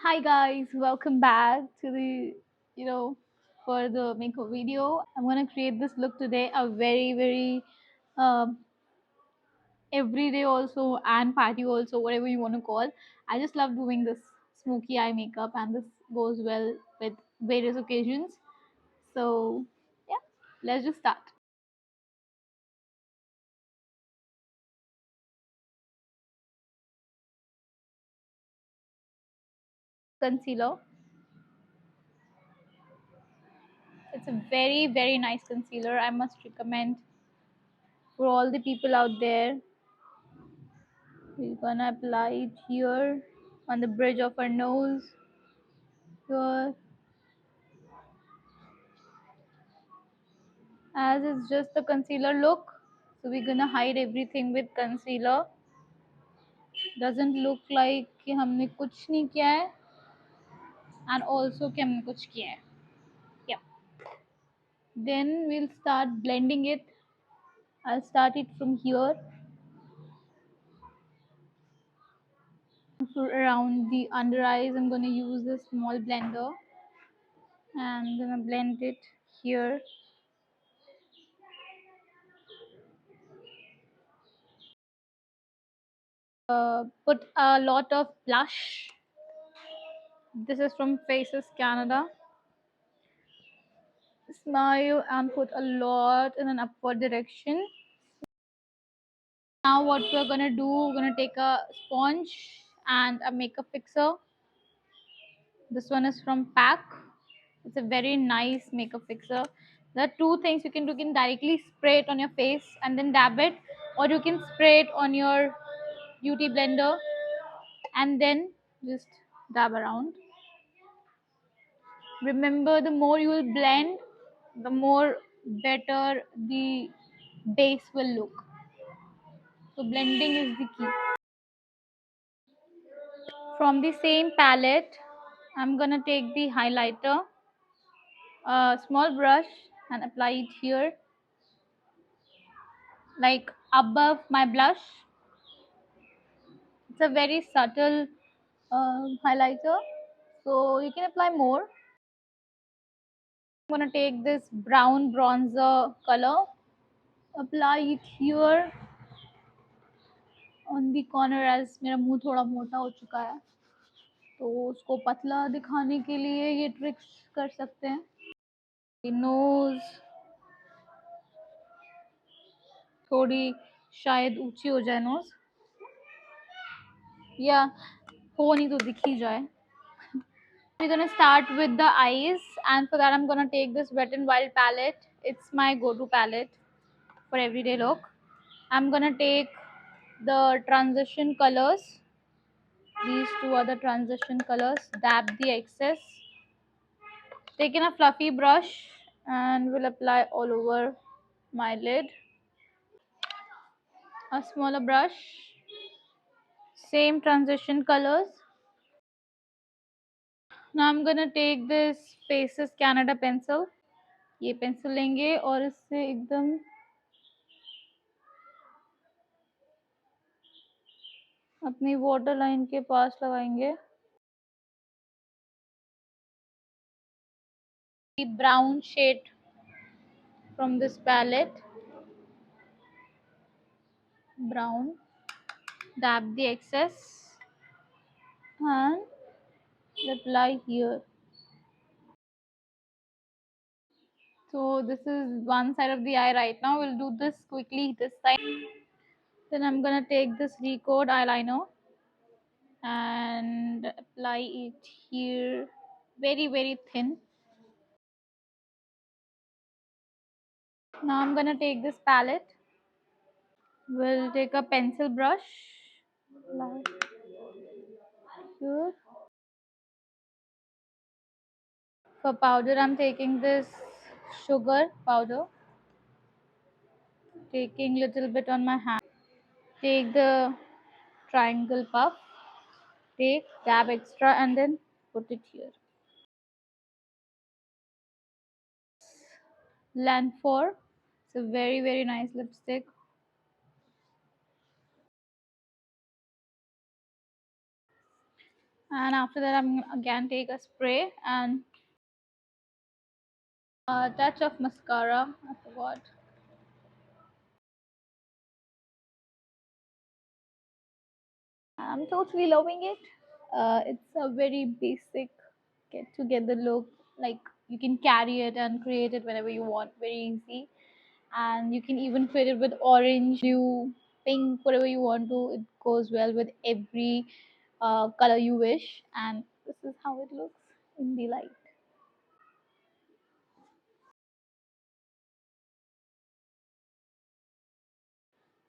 Hi guys, welcome back to the you know for the makeup video. I'm gonna create this look today, a very um, everyday also and party also, whatever you want to call. I just love doing this smoky eye makeup, and this goes well with various occasions. So yeah, let's just start. Concealer. It's a very nice concealer. I must recommend for all the people out there. We're gonna apply it here on the bridge of our nose. Here, as it's just the concealer look, so we're gonna hide everything with concealer. Doesn't look like कि हमने कुछ नहीं किया है and also कि हमने कुछ किया है. Yeah. Then we'll start blending it. I'll start it from here. For around the under eyes, I'm gonna use a small blender and I'm gonna blend it here. Put a lot of blush. This is from Faces Canada. Smile and put a lot in an upward direction. Now what we're gonna do, we're gonna take a sponge and a makeup fixer. This one is from Pack. It's a very nice makeup fixer. There are two things you can do. You can directly spray it on your face and then dab it, or you can spray it on your beauty blender and then just dab around. Remember, the more you will blend, the more better the base will look. So blending is the key. From the same palette, I'm gonna take the highlighter, a small brush, and apply it here, like above my blush. It's a very subtle highlighter, so you can apply more. I'm gonna take this brown bronzer color, apply it here on the corner, as मेरा मुंह थोड़ा मोटा हो चुका है, तो उसको पतला दिखाने के लिए ये ट्रिक्स कर सकते हैं. नोज थोड़ी शायद ऊंची हो जाए, नोज या हो नहीं तो दिख ही जाए. We're gonna start with the eyes, and for that I'm gonna take this Wet n Wild palette. It's my go-to palette for everyday look. I'm gonna take the transition colors. These two are the transition colors. Dab the excess. Taking a fluffy brush and will apply all over my lid. A smaller brush. Same transition colors. Now I'm gonna take this Faces Canada pencil. ये pencil लेंगे और इससे एकदम अपनी water line के पास लगाएंगे. The brown shade from this palette, brown, dab the excess and apply here. So this is one side of the eye right now. We'll do this quickly this side. Then I'm gonna take this Recode eyeliner and apply it here, very thin. Now I'm gonna take this palette. We'll take a pencil brush, apply here. For powder, I'm taking this sugar powder, taking little bit on my hand. Take the triangle puff, take dab extra and then put it here. Lanfor, it's a very nice lipstick. And after that, I'm gonna again take a spray and a touch of mascara. I forgot. I'm totally loving it. It's a very basic get together look. Like you can carry it and create it whenever you want, very easy. And you can even fit it with orange, blue, pink, whatever you want to. It goes well with every color you wish. And this is how it looks in the light.